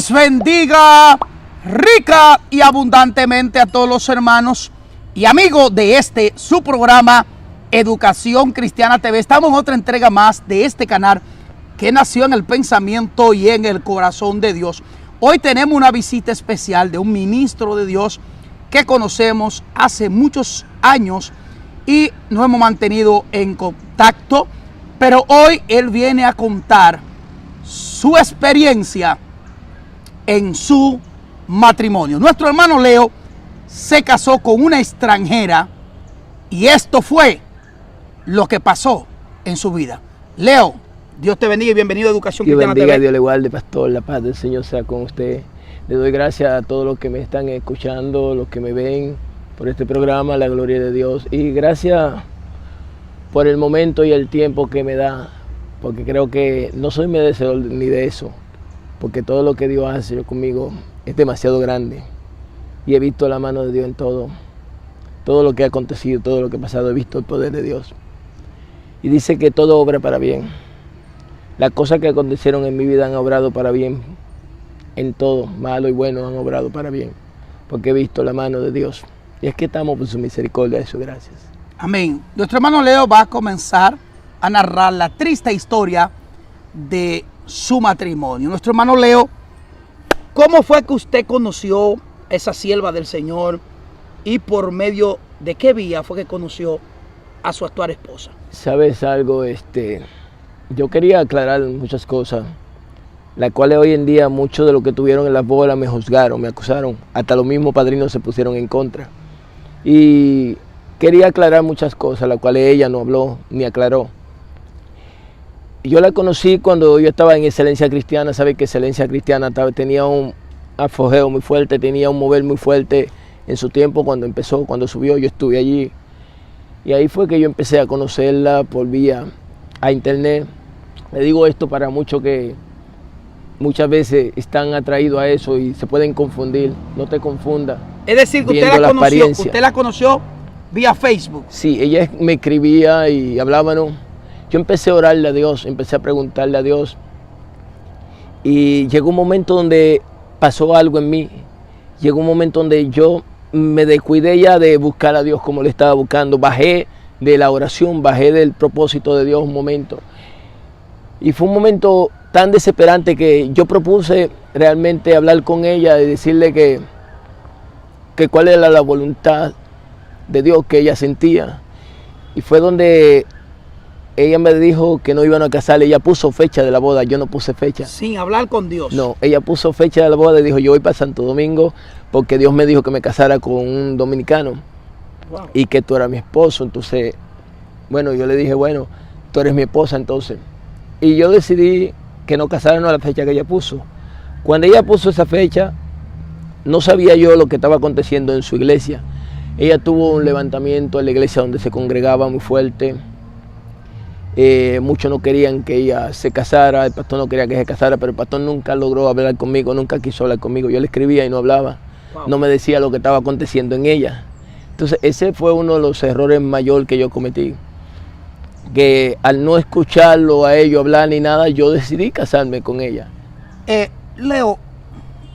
Dios bendiga rica y abundantemente a todos los hermanos y amigos de su programa Educación Cristiana TV. Estamos en otra entrega más de este canal que nació en el pensamiento y en el corazón de Dios. Hoy tenemos una visita especial de un ministro de Dios que conocemos hace muchos años y nos hemos mantenido en contacto, pero hoy él viene a contar su experiencia en su matrimonio. Nuestro hermano Leo se casó con una extranjera y esto fue lo que pasó en su vida. Leo, Dios te bendiga y bienvenido a Educación Cristiana TV. Dios bendiga, Dios le guarde, pastor. La paz del Señor sea con usted. Le doy gracias a todos los que me están escuchando, los que me ven por este programa, la gloria de Dios. Y gracias por el momento y el tiempo que me da, porque creo que no soy merecedor ni de eso, porque todo lo que Dios hace conmigo es demasiado grande. Y he visto la mano de Dios en todo lo que ha acontecido, todo lo que ha pasado, he visto el poder de Dios. Y dice que todo obra para bien. Las cosas que acontecieron en mi vida han obrado para bien. En todo, malo y bueno, han obrado para bien, porque he visto la mano de Dios. Y es que estamos por su misericordia y su gracias. Amén. Nuestro hermano Leo va a comenzar a narrar la triste historia de su matrimonio. Nuestro hermano Leo, ¿cómo fue que usted conoció a esa sierva del Señor y por medio de qué vía fue que conoció a su actual esposa? ¿Sabes algo? Yo quería aclarar muchas cosas, las cuales hoy en día muchos de los que tuvieron en las bodas me juzgaron, me acusaron, hasta los mismos padrinos se pusieron en contra. Y quería aclarar muchas cosas, las cuales ella no habló ni aclaró. Yo la conocí cuando yo estaba en Excelencia Cristiana. Sabe que Excelencia Cristiana tenía un apogeo muy fuerte, tenía un mover muy fuerte en su tiempo cuando empezó, cuando subió, yo estuve allí. Y ahí fue que yo empecé a conocerla por vía a internet. Le digo esto para muchos que muchas veces están atraídos a eso y se pueden confundir. No te confunda. Es decir, que usted la conoció vía Facebook. Sí, ella me escribía y hablábamos. Yo empecé a orarle a Dios, empecé a preguntarle a Dios. Y llegó un momento donde pasó algo en mí. Llegó un momento donde yo me descuidé ya de buscar a Dios como le estaba buscando. Bajé de la oración, bajé del propósito de Dios un momento. Y fue un momento tan desesperante que yo propuse realmente hablar con ella y decirle que cuál era la voluntad de Dios que ella sentía. Y fue donde ella me dijo que no iban a casarle. Ella puso fecha de la boda, yo no puse fecha. Sin hablar con Dios. No, ella puso fecha de la boda y dijo, yo voy para Santo Domingo porque Dios me dijo que me casara con un dominicano. Wow. Y que tú eras mi esposo. Entonces, bueno, yo le dije, bueno, tú eres mi esposa entonces. Y yo decidí que no casáramos a la fecha que ella puso. Cuando ella puso esa fecha, no sabía yo lo que estaba aconteciendo en su iglesia. Ella tuvo un levantamiento en la iglesia donde se congregaba muy fuerte. Muchos no querían que ella se casara, el pastor no quería que se casara, pero el pastor nunca logró hablar conmigo, nunca quiso hablar conmigo. Yo le escribía y no hablaba, no me decía lo que estaba aconteciendo en ella. Entonces ese fue uno de los errores mayores que yo cometí, que al no escucharlo a ellos hablar ni nada, yo decidí casarme con ella. Leo,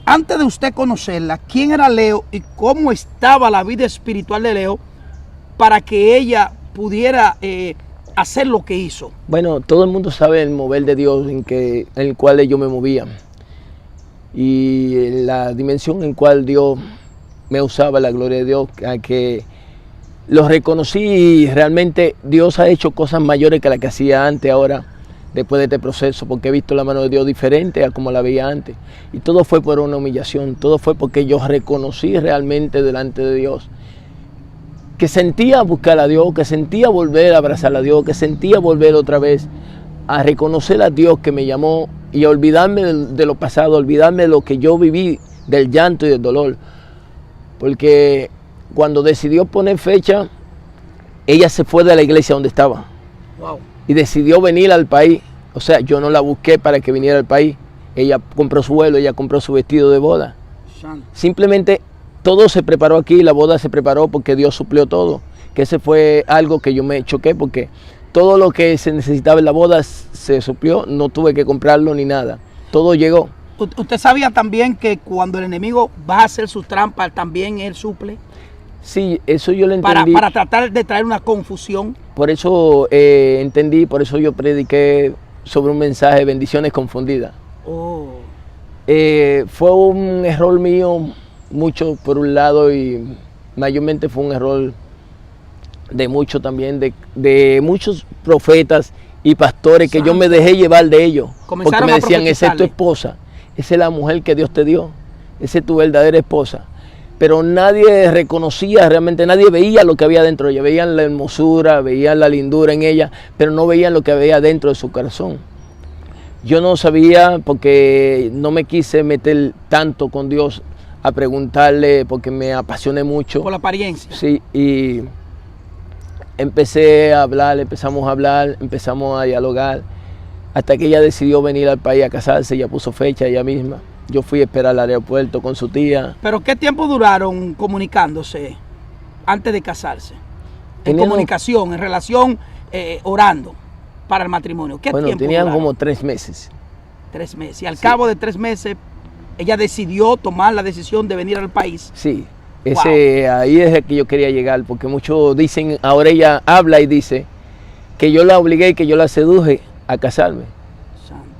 antes de usted conocerla, ¿quién era Leo y cómo estaba la vida espiritual de Leo para que ella pudiera hacer lo que hizo? Bueno, todo el mundo sabe el mover de Dios en el cual yo me movía y la dimensión en cual Dios me usaba, la gloria de Dios, a que lo reconocí y realmente Dios ha hecho cosas mayores que las que hacía antes ahora, después de este proceso, porque he visto la mano de Dios diferente a como la veía antes. Y todo fue por una humillación, todo fue porque yo reconocí realmente delante de Dios que sentía buscar a Dios, que sentía volver a abrazar a Dios, que sentía volver otra vez a reconocer a Dios que me llamó y a olvidarme de lo pasado, olvidarme de lo que yo viví, del llanto y del dolor. Porque cuando decidió poner fecha, ella se fue de la iglesia donde estaba. Wow. Y decidió venir al país. O sea, yo no la busqué para que viniera al país. Ella compró su vuelo, ella compró su vestido de boda. Simplemente todo se preparó aquí, la boda se preparó porque Dios suplió todo. Que ese fue algo que yo me choqué porque todo lo que se necesitaba en la boda se suplió, no tuve que comprarlo ni nada. Todo llegó. ¿Usted sabía también que cuando el enemigo va a hacer su trampa, también él suple? Sí, eso yo lo entendí. Para tratar de traer una confusión. Por eso entendí, por eso yo prediqué sobre un mensaje de bendiciones confundidas. Oh. Fue un error mío, mucho por un lado, y mayormente fue un error de muchos también, de muchos profetas y pastores que yo me dejé llevar de ellos. Porque me decían, esa es tu esposa, esa es la mujer que Dios te dio, esa es tu verdadera esposa. Pero nadie reconocía, realmente nadie veía lo que había dentro de ella. Veían la hermosura, veían la lindura en ella, pero no veían lo que había dentro de su corazón. Yo no sabía porque no me quise meter tanto con Dios a preguntarle, porque me apasioné mucho. Por la apariencia. Sí, y empecé a hablar, empezamos a hablar, empezamos a dialogar, hasta que ella decidió venir al país a casarse. Ella puso fecha ella misma. Yo fui a esperar al aeropuerto con su tía. ¿Pero qué tiempo duraron comunicándose antes de casarse? En comunicación, en relación, orando para el matrimonio. ¿Qué tiempo tenían duraron? como 3 meses. 3 meses. Y al cabo de 3 meses, ella decidió tomar la decisión de venir al país. Sí, ahí es el que yo quería llegar, porque muchos dicen, ahora ella habla y dice que yo la obligué y que yo la seduje a casarme,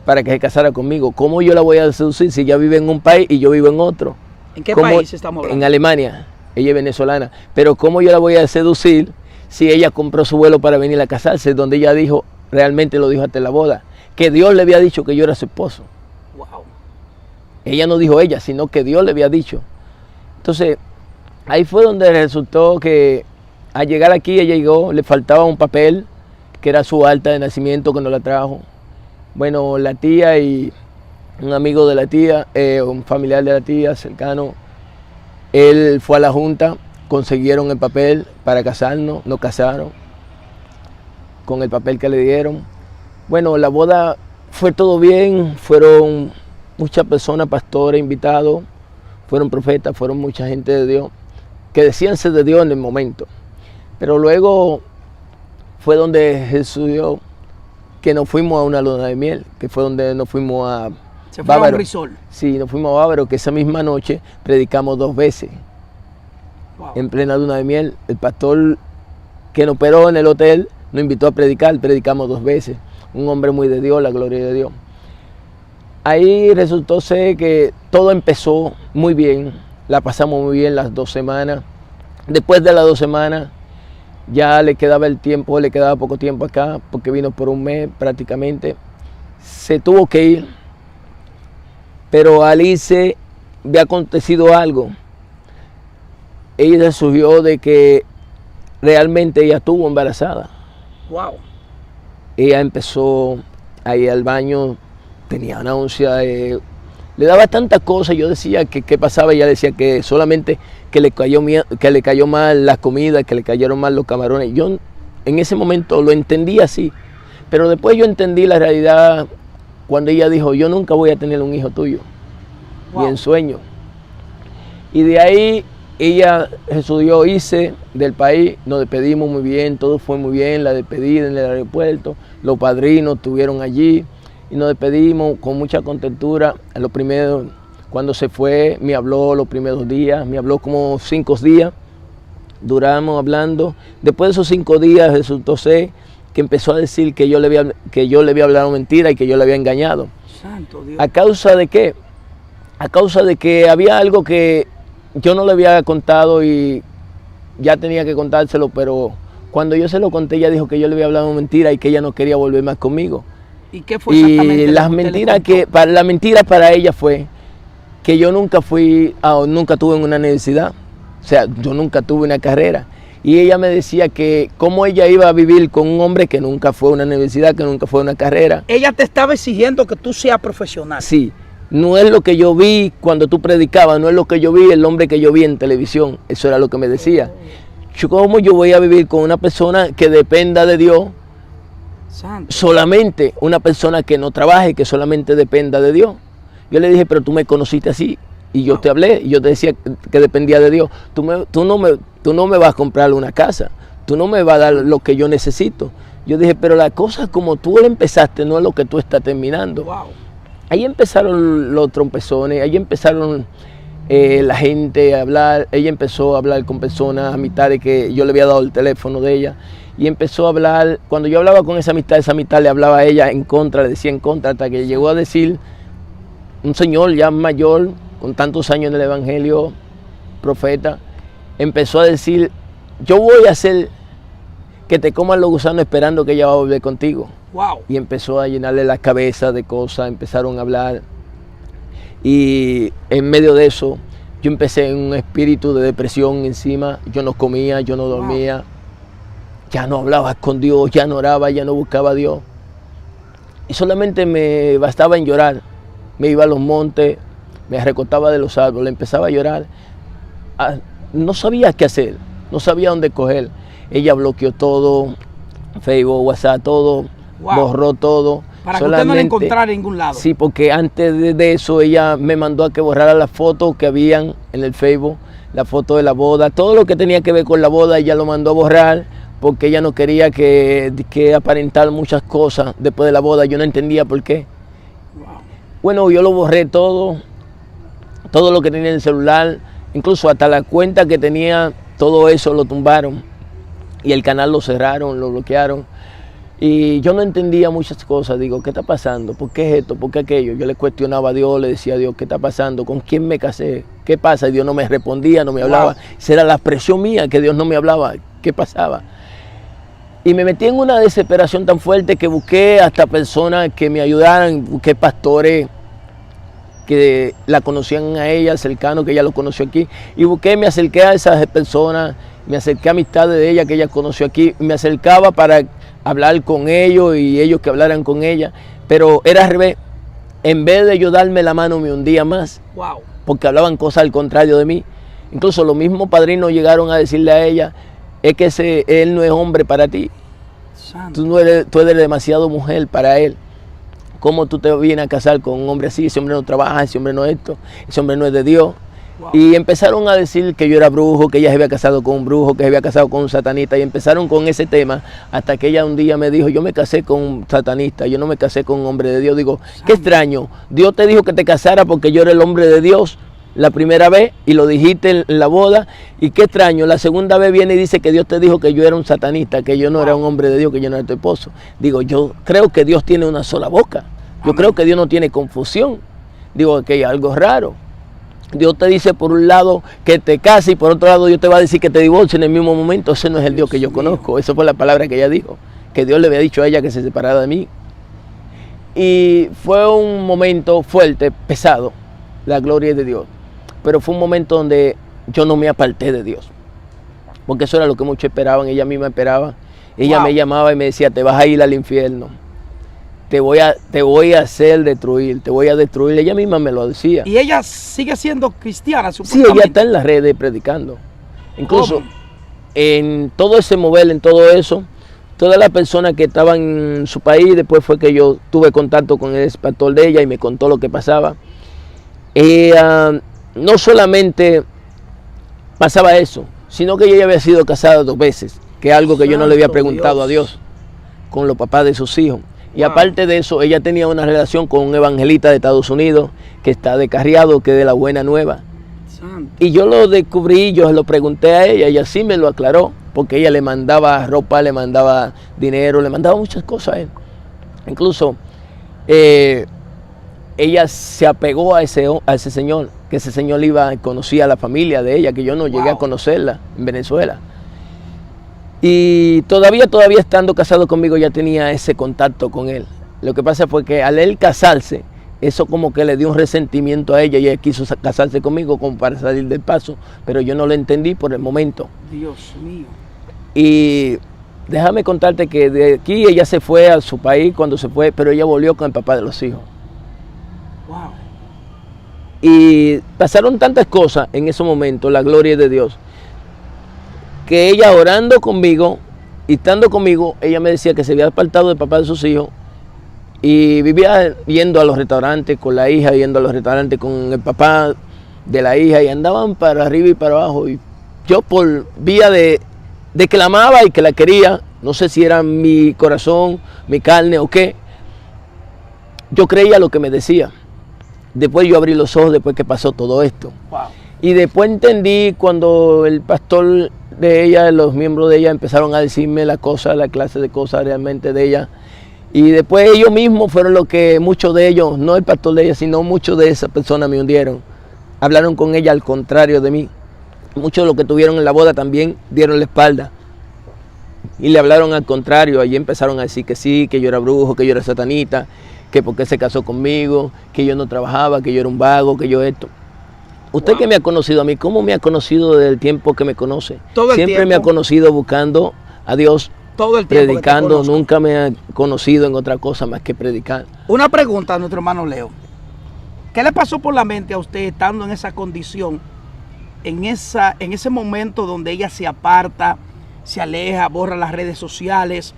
para que se casara conmigo. ¿Cómo yo la voy a seducir si ella vive en un país y yo vivo en otro? ¿En qué país estamos hablando? En Alemania. Ella es venezolana. Pero ¿cómo yo la voy a seducir si ella compró su vuelo para venir a casarse? Donde ella dijo, realmente lo dijo hasta en la boda, que Dios le había dicho que yo era su esposo. Wow. Ella no dijo ella, sino que Dios le había dicho. Entonces, ahí fue donde resultó que al llegar aquí ella llegó, le faltaba un papel, que era su acta de nacimiento, que no la trajo. Bueno, la tía y un amigo de la tía, un familiar de la tía cercano, él fue a la junta, consiguieron el papel para casarnos, nos casaron con el papel que le dieron. Bueno, la boda fue todo bien, fueron muchas personas, pastores, invitados, fueron profetas, fueron mucha gente de Dios, que decían ser de Dios en el momento. Pero luego fue donde Jesús dio que nos fuimos a una luna de miel, que fue donde nos fuimos a Bávaro. A un resort. Sí, nos fuimos a Bávaro, que esa misma noche predicamos 2 veces. Wow. En plena luna de miel, el pastor que nos operó en el hotel nos invitó a predicar, predicamos 2 veces. Un hombre muy de Dios, la gloria de Dios. Ahí resultó ser que todo empezó muy bien, la pasamos muy bien las 2 semanas. Después de las 2 semanas, ya le quedaba el tiempo, le quedaba poco tiempo acá, porque vino por un mes prácticamente. Se tuvo que ir, pero a Alice había acontecido algo. Ella surgió de que realmente ella estuvo embarazada. Wow. Ella empezó a ir al baño, tenía náusea, le daba tantas cosas. Yo decía que qué pasaba, ella decía que solamente que le cayó mal la comida, que le cayeron mal los camarones. Yo en ese momento lo entendí así, pero después yo entendí la realidad cuando ella dijo, yo nunca voy a tener un hijo tuyo, ni en sueño. Y de ahí ella estudió, hice del país, nos despedimos muy bien, todo fue muy bien, la despedida en el aeropuerto, los padrinos estuvieron allí y nos despedimos con mucha contentura. Lo primero, cuando se fue, me habló los primeros días, me habló como 5 días, duramos hablando. Después de esos 5 días resultó ser que empezó a decir que yo le había hablado mentira y que yo le había engañado. Santo Dios. ¿A causa de qué? A causa de que había algo que yo no le había contado y ya tenía que contárselo, pero cuando yo se lo conté, ella dijo que yo le había hablado mentira y que ella no quería volver más conmigo. ¿Y qué fue exactamente? Y la mentira para ella fue que yo nunca nunca tuve una universidad, o sea, yo nunca tuve una carrera. Y ella me decía que cómo ella iba a vivir con un hombre que nunca fue a una universidad, que nunca fue a una carrera. Ella te estaba exigiendo que tú seas profesional. Sí, no es lo que yo vi cuando tú predicabas, no es lo que yo vi, el hombre que yo vi en televisión, eso era lo que me decía. ¿Cómo yo voy a vivir con una persona que dependa de Dios? Santo. Solamente una persona que no trabaje, que solamente dependa de Dios. Yo le dije, pero tú me conociste así, y yo te hablé, y yo te decía que dependía de Dios. Tú no me vas a comprar una casa, tú no me vas a dar lo que yo necesito. Yo dije, pero la cosa como tú la empezaste no es lo que tú estás terminando. Wow. ahí empezaron los trompezones, ahí empezaron la gente a hablar. Ella empezó a hablar con personas, amistades que yo le había dado el teléfono de ella, y empezó a hablar. Cuando yo hablaba con esa amistad le hablaba a ella en contra, le decía en contra, hasta que llegó a decir, un señor ya mayor, con tantos años en el evangelio, profeta, empezó a decir, yo voy a hacer que te coman los gusanos esperando que ella va a volver contigo. Wow. Y empezó a llenarle la cabeza de cosas, empezaron a hablar. Y en medio de eso, yo empecé en un espíritu de depresión encima. Yo no comía, yo no dormía. Ya no hablaba con Dios, ya no oraba, ya no buscaba a Dios. Y solamente me bastaba en llorar. Me iba a los montes, me recostaba de los árboles, empezaba a llorar. No sabía qué hacer, no sabía dónde coger. Ella bloqueó todo, Facebook, WhatsApp, todo, borró todo. Para que usted no la encontrara en ningún lado. Sí, porque antes de eso ella me mandó a que borrara las fotos que habían en el Facebook, la foto de la boda, todo lo que tenía que ver con la boda ella lo mandó a borrar, porque ella no quería que aparentar muchas cosas después de la boda. Yo no entendía por qué. Wow. Bueno, yo lo borré todo lo que tenía en el celular, incluso hasta la cuenta que tenía, todo eso lo tumbaron y el canal lo cerraron, lo bloquearon. Y yo no entendía muchas cosas. Digo, ¿qué está pasando? ¿Por qué es esto? ¿Por qué aquello? Yo le cuestionaba a Dios, le decía a Dios, ¿qué está pasando? ¿Con quién me casé? ¿Qué pasa? Y Dios no me respondía, no me hablaba. Esa era la expresión mía, que Dios no me hablaba. ¿Qué pasaba? Y me metí en una desesperación tan fuerte que busqué hasta personas que me ayudaran, busqué pastores que la conocían a ella, cercanos, que ella lo conoció aquí. Y me acerqué a esas personas, me acerqué a amistades de ella que ella conoció aquí, me acercaba para hablar con ellos y ellos que hablaran con ella, pero era al revés. En vez de yo darme la mano me hundía más, porque hablaban cosas al contrario de mí. Incluso los mismos padrinos llegaron a decirle a ella, es que él no es hombre para ti, tú eres demasiado mujer para él. ¿Cómo tú te vienes a casar con un hombre así? Ese hombre no trabaja, ese hombre no es esto, ese hombre no es de Dios. Y empezaron a decir que yo era brujo, que ella se había casado con un brujo, que se había casado con un satanista, y empezaron con ese tema hasta que ella un día me dijo, yo me casé con un satanista, yo no me casé con un hombre de Dios. Digo, qué extraño, Dios te dijo que te casara porque yo era el hombre de Dios la primera vez y lo dijiste en la boda, y qué extraño, la segunda vez viene y dice que Dios te dijo que yo era un satanista, que yo no era un hombre de Dios, que yo no era tu esposo. Digo, yo creo que Dios tiene una sola boca, yo creo que Dios no tiene confusión. Digo, que hay algo raro. Dios te dice por un lado que te cases y por otro lado Dios te va a decir que te divorcie en el mismo momento. Ese no es el Dios que yo conozco. Esa fue la palabra que ella dijo, que Dios le había dicho a ella que se separara de mí. Y fue un momento fuerte, pesado, la gloria de Dios. Pero fue un momento donde yo no me aparté de Dios, porque eso era lo que muchos esperaban. Ella misma esperaba. Ella me llamaba y me decía, te vas a ir al infierno. Te voy a hacer destruir, te voy a destruir. Ella misma me lo decía. ¿Y ella sigue siendo cristiana, supuestamente? Sí, ella está en las redes predicando. Incluso en todo ese mover, en todo eso, todas las personas que estaban en su país, después fue que yo tuve contacto con el pastor de ella y me contó lo que pasaba. No solamente pasaba eso, sino que ella había sido casada 2 veces, que es algo que yo no le había preguntado a Dios, con los papás de sus hijos. Y aparte de eso, ella tenía una relación con un evangelista de Estados Unidos que está descarriado, que es de la Buena Nueva. Y yo lo descubrí, yo se lo pregunté a ella, ella sí me lo aclaró, porque ella le mandaba ropa, le mandaba dinero, le mandaba muchas cosas a él. Incluso ella se apegó a ese señor, que ese señor conocía a la familia de ella, que yo no llegué a conocerla en Venezuela. Y todavía estando casado conmigo ya tenía ese contacto con él. Lo que pasa fue que al él casarse, eso como que le dio un resentimiento a ella y ella quiso casarse conmigo como para salir del paso, pero yo no lo entendí por el momento. Dios mío. Y déjame contarte que de aquí ella se fue a su país cuando se fue, pero ella volvió con el papá de los hijos. Wow. Y pasaron tantas cosas en ese momento, la gloria de Dios, que ella orando conmigo y estando conmigo, ella me decía que se había apartado del papá de sus hijos y vivía yendo a los restaurantes con la hija, yendo a los restaurantes con el papá de la hija, y andaban para arriba y para abajo. Y yo, por vía de que la amaba y que la quería, no sé si era mi corazón, mi carne o qué, yo creía lo que me decía. Después yo abrí los ojos después que pasó todo esto. Wow. Y después entendí cuando el pastor de ella, los miembros de ella empezaron a decirme la clase de cosas realmente de ella. Y después ellos mismos fueron los que, muchos de ellos, no el pastor de ella, sino muchos de esas personas me hundieron. Hablaron con ella al contrario de mí. Muchos de los que tuvieron en la boda también dieron la espalda. Y le hablaron al contrario. Allí empezaron a decir que sí, que yo era brujo, que yo era satanita, que por qué se casó conmigo, que yo no trabajaba, que yo era un vago, que yo esto. Usted que me ha conocido a mí, ¿cómo me ha conocido desde el tiempo que me conoce? Todo el Siempre tiempo. me ha conocido buscando a Dios, Todo el tiempo predicando, nunca me ha conocido en otra cosa más que predicar. Una pregunta a nuestro hermano Leo. ¿Qué le pasó por la mente a usted estando en esa condición, en ese momento donde ella se aparta, se aleja, borra las redes sociales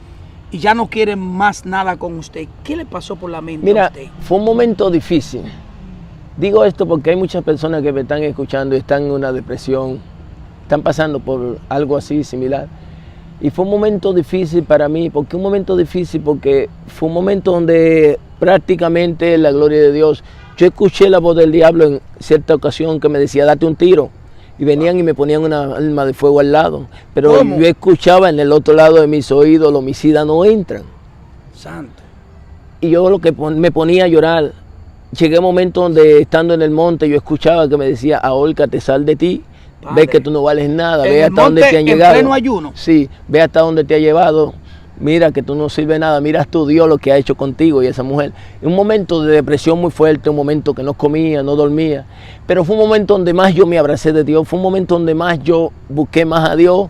y ya no quiere más nada con usted? ¿Qué le pasó por la mente a usted? Mira, fue un momento difícil. Digo esto porque hay muchas personas que me están escuchando y están en una depresión, están pasando por algo así similar. Y fue un momento difícil para mí. ¿Por qué un momento difícil? Porque fue un momento donde prácticamente la gloria de Dios, yo escuché la voz del diablo en cierta ocasión que me decía, date un tiro. Y venían y me ponían una arma de fuego al lado. Pero ¿Cómo? yo escuchaba en el otro lado de mis oídos, los homicidas no entran. Santo. Y yo lo que me ponía a llorar. Llegué a un momento donde estando en el monte yo escuchaba que me decía, ahórcate, sal de ti, Padre, ve que tú no vales nada, en ve el hasta dónde monte, te han en llegado. pleno ayuno. Sí, ve hasta dónde te ha llevado, mira que tú no sirves nada, mira tu Dios lo que ha hecho contigo y esa mujer. Un momento de depresión muy fuerte, un momento que no comía, no dormía, pero fue un momento donde más yo me abracé de Dios, fue un momento donde más yo busqué más a Dios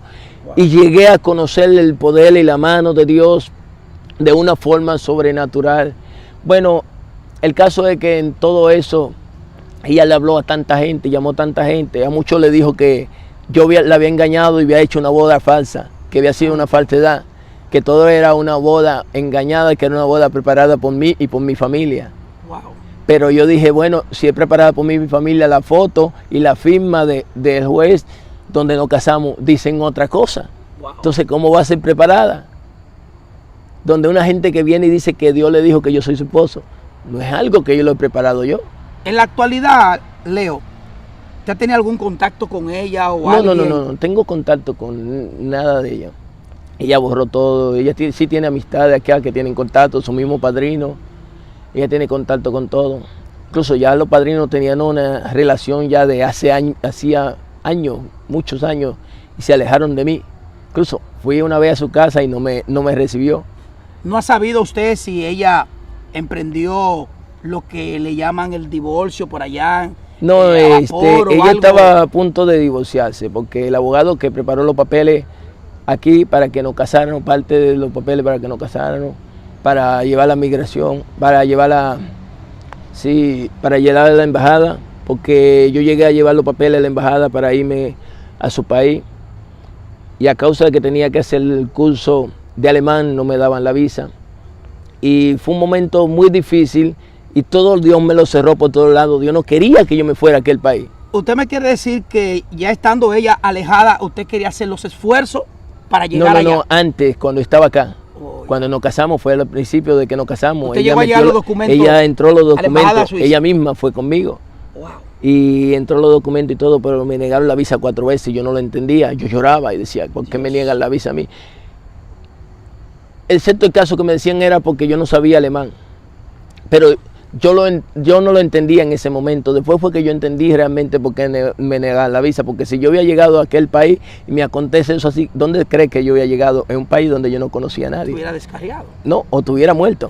y llegué a conocer el poder y la mano de Dios de una forma sobrenatural. Bueno, el caso es que en todo eso, ella le habló a tanta gente, llamó a tanta gente, a muchos le dijo que yo la había engañado y había hecho una boda falsa, que había sido una falsedad, que todo era una boda engañada, que era una boda preparada por mí y por mi familia. Wow. Pero yo dije, bueno, si es preparada por mí y mi familia, la foto y la firma del juez donde nos casamos dicen otra cosa. Wow. Entonces, ¿cómo va a ser preparada? Donde una gente que viene y dice que Dios le dijo que yo soy su esposo. No es algo que yo lo he preparado yo. En la actualidad, Leo, ¿usted tiene algún contacto con ella o No, alguien? no tengo contacto con nada de ella. Ella borró todo, ella sí tiene amistades acá que tienen contacto, su mismo padrino, ella tiene contacto con todo. Incluso ya los padrinos tenían una relación ya de hacía años, muchos años, y se alejaron de mí. Incluso fui una vez a su casa y no me recibió. ¿No ha sabido usted si ella emprendió lo que le llaman el divorcio por allá? No, a vapor o ella algo? estaba a punto de divorciarse porque el abogado que preparó los papeles aquí para que nos casaran, parte de los papeles para que nos casaran, para llevar la migración, para llevar para llevar a la embajada, porque yo llegué a llevar los papeles a la embajada para irme a su país y a causa de que tenía que hacer el curso de alemán no me daban la visa y fue un momento muy difícil y todo Dios me lo cerró por todos lados. Dios no quería que yo me fuera a aquel país. ¿Usted me quiere decir que ya estando ella alejada, usted quería hacer los esfuerzos para llegar allá? No, antes, cuando estaba acá. Oh, Cuando nos casamos, fue al principio de que nos casamos. ¿Usted llegó a llevar los documentos Ella entró los a la embajada documentos, suiza? ella misma fue conmigo. wow. Y entró los documentos y todo, pero me negaron la visa 4 veces y yo no lo entendía. Yo lloraba y decía, ¿por qué me niegan la visa a mí? Excepto el caso que me decían era porque yo no sabía alemán. Pero yo no lo entendía en ese momento. Después fue que yo entendí realmente por qué me negaban la visa. Porque si yo había llegado a aquel país y me acontece eso así, ¿dónde cree que yo había llegado? En un país donde yo no conocía a nadie. Estuviera descarriado. No, o estuviera muerto.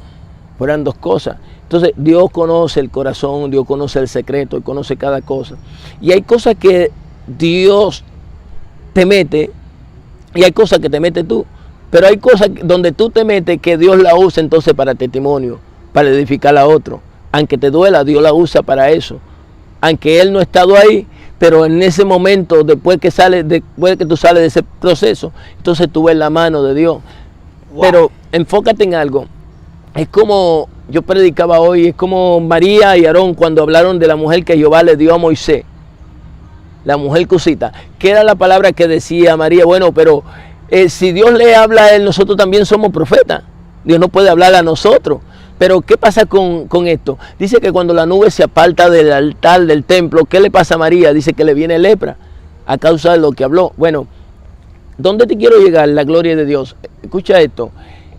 Fueran dos cosas. Entonces, Dios conoce el corazón, Dios conoce el secreto, Él conoce cada cosa. Y hay cosas que Dios te mete y hay cosas que te metes tú. Pero hay cosas donde tú te metes que Dios la usa entonces para testimonio, para edificar a otro. Aunque te duela, Dios la usa para eso. Aunque Él no ha estado ahí, pero en ese momento, después que tú sales de ese proceso, entonces tú ves la mano de Dios. Wow. Pero enfócate en algo. Es como yo predicaba hoy, es como María y Aarón cuando hablaron de la mujer que Jehová le dio a Moisés. La mujer cosita. ¿Qué era la palabra que decía María? Bueno, pero si Dios le habla a él, nosotros también somos profetas. Dios no puede hablar a nosotros. Pero ¿qué pasa con esto? Dice que cuando la nube se aparta del altar del templo, ¿qué le pasa a María? Dice que le viene lepra a causa de lo que habló. Bueno, ¿dónde te quiero llegar? La gloria de Dios. Escucha esto.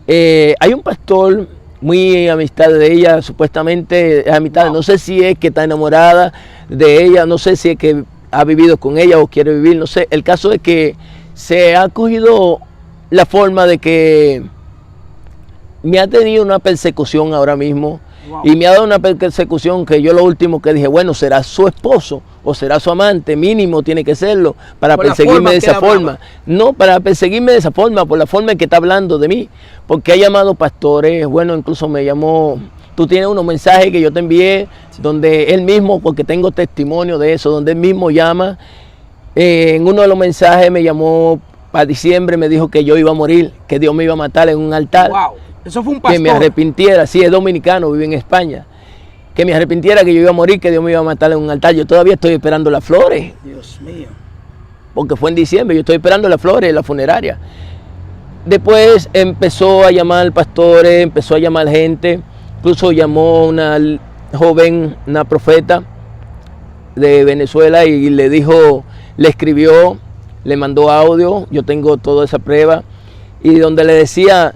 Hay un pastor muy amistad de ella, supuestamente es amistad. No sé si es que está enamorada de ella, no sé si es que ha vivido con ella o quiere vivir, no sé. El caso es que se ha cogido la forma de que me ha tenido una persecución ahora mismo. Wow. Y me ha dado una persecución que yo lo último que dije, bueno, será su esposo o será su amante, mínimo tiene que serlo para perseguirme de esa forma. No, para perseguirme de esa forma, por la forma en que está hablando de mí, porque ha llamado pastores, bueno, incluso me llamó, tú tienes unos mensajes que yo te envié, donde él mismo, porque tengo testimonio de eso, donde él mismo llama, en uno de los mensajes me llamó para diciembre, me dijo que yo iba a morir, que Dios me iba a matar en un altar. Wow. Eso fue un pastor. Que me arrepintiera, sí, es dominicano, vive en España. Que me arrepintiera, que yo iba a morir, que Dios me iba a matar en un altar. Yo todavía estoy esperando las flores. Dios mío. Porque fue en diciembre, yo estoy esperando las flores en la funeraria. Después empezó a llamar pastores, empezó a llamar gente. Incluso llamó una joven, una profeta de Venezuela y le dijo, le escribió, le mandó audio. Yo tengo toda esa prueba. Y donde le decía,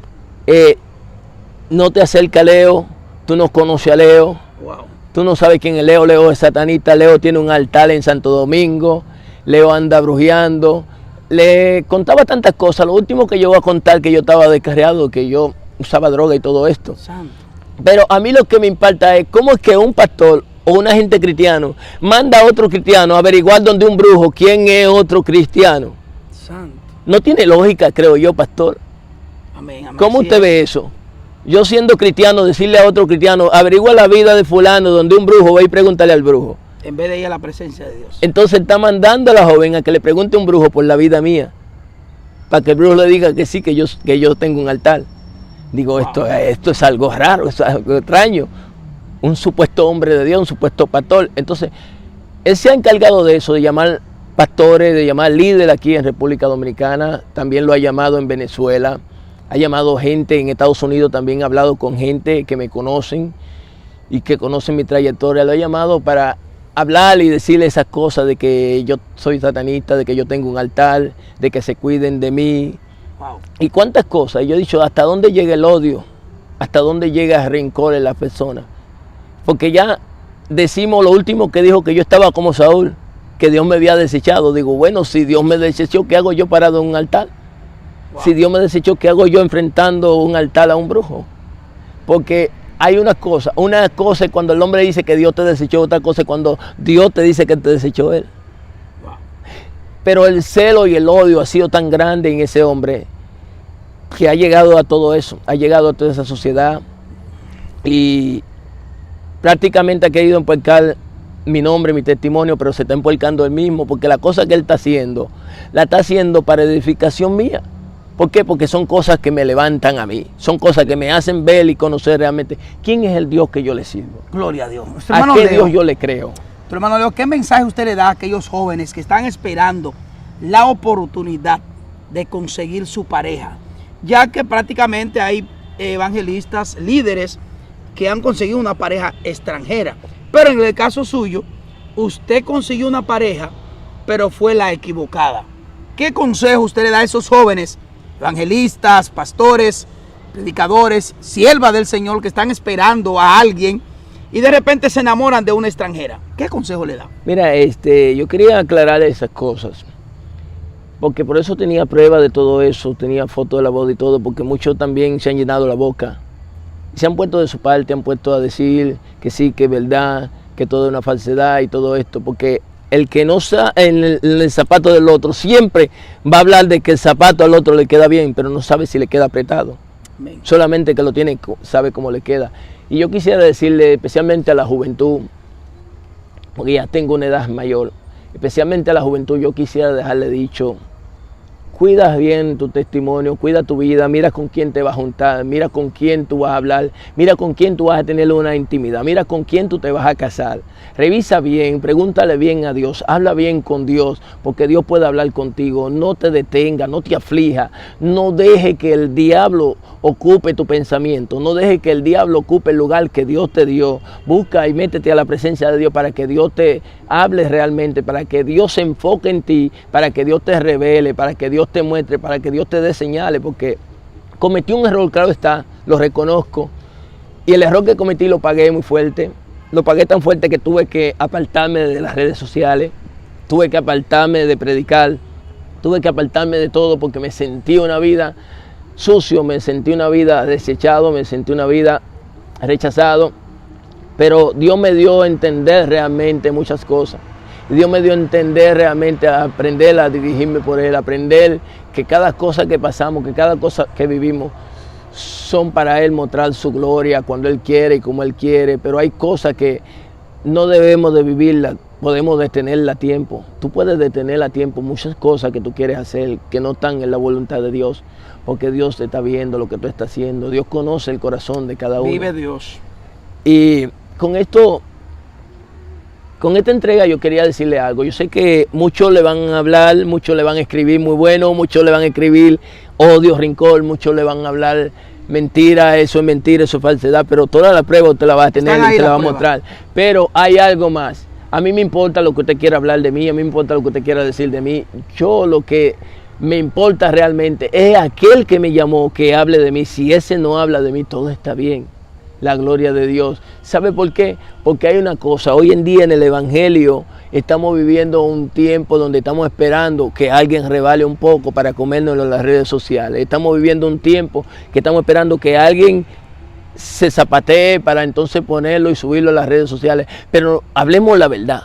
no te acerques a Leo, tú no conoces a Leo, wow. Tú no sabes quién es Leo, Leo es satanista, Leo tiene un altar en Santo Domingo, Leo anda brujeando. Le contaba tantas cosas, lo último que yo voy a contar que yo estaba descarriado, que yo usaba droga y todo esto. Santo. Pero a mí lo que me impacta es cómo es que un pastor o un agente cristiano manda a otro cristiano a averiguar donde un brujo quién es otro cristiano. Santo. No tiene lógica, creo yo, pastor. Amén, amén. ¿Cómo usted ve eso? Yo siendo cristiano, decirle a otro cristiano, averigua la vida de fulano donde un brujo, va y pregúntale al brujo. En vez de ir a la presencia de Dios. Entonces está mandando a la joven a que le pregunte a un brujo por la vida mía. Para que el brujo le diga que sí, que yo tengo un altar. Digo, wow. esto es algo raro, es algo extraño. Un supuesto hombre de Dios, un supuesto pastor. Entonces, él se ha encargado de eso, de llamar pastores, de llamar líderes aquí en República Dominicana. También lo ha llamado en Venezuela. Ha llamado gente en Estados Unidos, también ha hablado con gente que me conocen y que conocen mi trayectoria. Lo ha llamado para hablar y decirle esas cosas de que yo soy satanista, de que yo tengo un altar, de que se cuiden de mí. Wow. Y cuántas cosas. Y yo he dicho, ¿hasta dónde llega el odio? ¿Hasta dónde llega el rencor en las personas? Porque ya decimos lo último que dijo, que yo estaba como Saúl, que Dios me había desechado. Digo, bueno, si Dios me desechó, ¿qué hago yo parado en un altar? Wow. Si Dios me desechó, ¿qué hago yo enfrentando un altar a un brujo? Porque hay una cosa es cuando el hombre dice que Dios te desechó, otra cosa es cuando Dios te dice que te desechó él. Wow. Pero el celo y el odio ha sido tan grande en ese hombre que ha llegado a todo eso, ha llegado a toda esa sociedad y prácticamente ha querido empuercar mi nombre, mi testimonio, pero se está empuercando él mismo, porque la cosa que él está haciendo, la está haciendo para edificación mía. ¿Por qué? Porque son cosas que me levantan a mí, son cosas que me hacen ver y conocer realmente quién es el Dios que yo le sirvo. Gloria a Dios. ¿A qué Dios yo le creo? Tu hermano Leo, ¿qué mensaje usted le da a aquellos jóvenes que están esperando la oportunidad de conseguir su pareja? Ya que prácticamente hay evangelistas, líderes que han conseguido una pareja extranjera. Pero en el caso suyo, usted consiguió una pareja, pero fue la equivocada. ¿Qué consejo usted le da a esos jóvenes, evangelistas, pastores, predicadores, siervas del Señor que están esperando a alguien y de repente se enamoran de una extranjera? ¿Qué consejo le da? Mira, yo quería aclarar esas cosas, porque por eso tenía prueba de todo eso, tenía fotos de la boda y todo, porque muchos también se han llenado la boca. Se han puesto de su parte, han puesto a decir que sí, que es verdad, que todo es una falsedad y todo esto, porque el que no está en el zapato del otro siempre va a hablar de que el zapato al otro le queda bien, pero no sabe si le queda apretado. Amén. Solamente que lo tiene, sabe cómo le queda. Y yo quisiera decirle especialmente a la juventud, porque ya tengo una edad mayor, especialmente a la juventud, yo quisiera dejarle dicho cuida bien tu testimonio, cuida tu vida, mira con quién te vas a juntar, mira con quién tú vas a hablar, mira con quién tú vas a tener una intimidad, mira con quién tú te vas a casar. Revisa bien, pregúntale bien a Dios, habla bien con Dios, porque Dios puede hablar contigo. No te detenga, no te aflija, no deje que el diablo ocupe tu pensamiento, no deje que el diablo ocupe el lugar que Dios te dio. Busca y métete a la presencia de Dios para que Dios te hable realmente, para que Dios se enfoque en ti, para que Dios te revele, para que Dios te muestre, para que Dios te dé señales, porque cometí un error, claro está, lo reconozco, y el error que cometí lo pagué muy fuerte. Lo pagué tan fuerte que tuve que apartarme de las redes sociales, tuve que apartarme de predicar, tuve que apartarme de todo porque me sentí una vida sucio, me sentí una vida desechado, me sentí una vida rechazado. Pero Dios me dio a entender realmente muchas cosas. Y Dios me dio a entender realmente, a aprender a dirigirme por Él, a aprender que cada cosa que pasamos, que cada cosa que vivimos, son para Él mostrar su gloria cuando Él quiere y como Él quiere, pero hay cosas que no debemos de vivirlas, podemos detenerla a tiempo. Tú puedes detenerla a tiempo, muchas cosas que tú quieres hacer que no están en la voluntad de Dios, porque Dios te está viendo lo que tú estás haciendo, Dios conoce el corazón de cada uno. Vive Dios. Y con esto, con esta entrega yo quería decirle algo. Yo sé que muchos le van a hablar, muchos le van a escribir muy bueno, muchos le van a escribir odio, rencor, muchos le van a hablar mentira, eso es falsedad, pero toda la prueba usted la va a tener y se la va a mostrar. Pero hay algo más. A mí me importa lo que usted quiera hablar de mí, a mí me importa lo que usted quiera decir de mí. Yo lo que me importa realmente es aquel que me llamó, que hable de mí. Si ese no habla de mí, todo está bien. La gloria de Dios. ¿Sabe por qué? Porque hay una cosa, hoy en día en el Evangelio estamos viviendo un tiempo donde estamos esperando que alguien revale un poco para comérnoslo en las redes sociales. Estamos viviendo un tiempo que estamos esperando que alguien se zapatee para entonces ponerlo y subirlo a las redes sociales. Pero hablemos la verdad,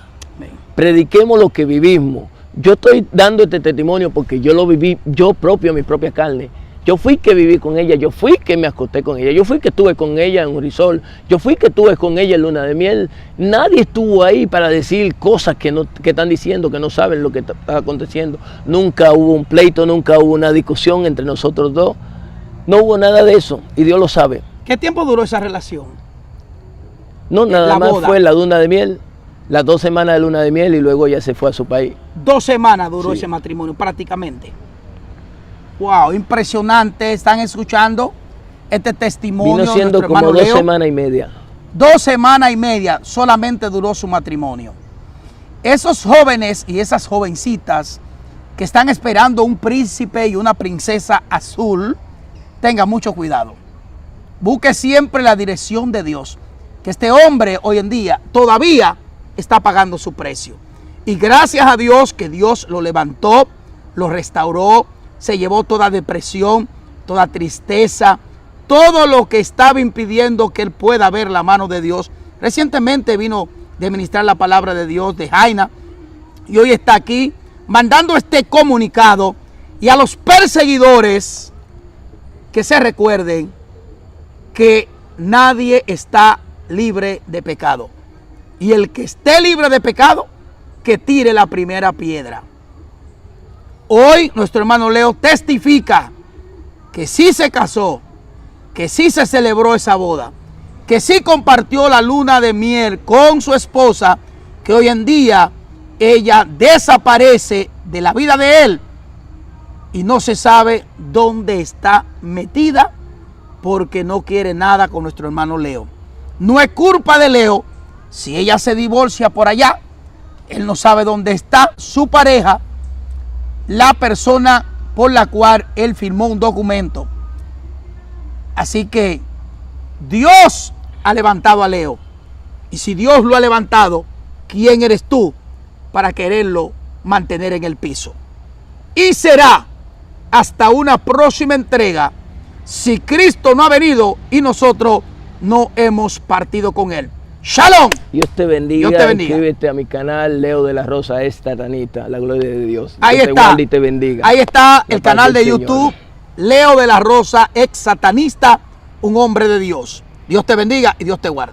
prediquemos lo que vivimos. Yo estoy dando este testimonio porque yo lo viví yo propio en mi propia carne. Yo fui que viví con ella, yo fui que me acosté con ella, yo fui que estuve con ella en un resort, yo fui que estuve con ella en luna de miel. Nadie estuvo ahí para decir cosas que están diciendo, que no saben lo que está aconteciendo. Nunca hubo un pleito, nunca hubo una discusión entre nosotros dos. No hubo nada de eso y Dios lo sabe. ¿Qué tiempo duró esa relación? No, nada más fue la luna de miel, las 2 semanas de luna de miel y luego ella se fue a su país. 2 semanas duró ese matrimonio prácticamente. Wow, impresionante. Están escuchando este testimonio. Vino siendo de como 2 Leo. semanas y media. 2 semanas y media solamente duró su matrimonio. Esos jóvenes y esas jovencitas que están esperando un príncipe y una princesa azul, tengan mucho cuidado. Busque siempre la dirección de Dios. Que este hombre hoy en día todavía está pagando su precio. Y gracias a Dios que Dios lo levantó, lo restauró, se llevó toda depresión, toda tristeza, todo lo que estaba impidiendo que él pueda ver la mano de Dios. Recientemente vino de ministrar la palabra de Dios de Jaina y hoy está aquí mandando este comunicado, y a los perseguidores que se recuerden que nadie está libre de pecado, y el que esté libre de pecado que tire la primera piedra. Hoy nuestro hermano Leo testifica que sí se casó, que sí se celebró esa boda, que sí compartió la luna de miel con su esposa, que hoy en día ella desaparece de la vida de él y no se sabe dónde está metida porque no quiere nada con nuestro hermano Leo. No es culpa de Leo si ella se divorcia por allá. Él no sabe dónde está su pareja, la persona por la cual él firmó un documento. Así que Dios ha levantado a Leo. Y si Dios lo ha levantado, ¿quién eres tú para quererlo mantener en el piso? Y será hasta una próxima entrega si Cristo no ha venido y nosotros no hemos partido con él. Shalom. Dios te bendiga. Dios te bendiga. Inscríbete a mi canal Leo de la Rosa es satanista, la gloria de Dios. Ahí Dios está. Te guarde y te bendiga. Ahí está el La canal paz de del YouTube, Señor. Leo de la Rosa, ex satanista, un hombre de Dios. Dios te bendiga y Dios te guarde.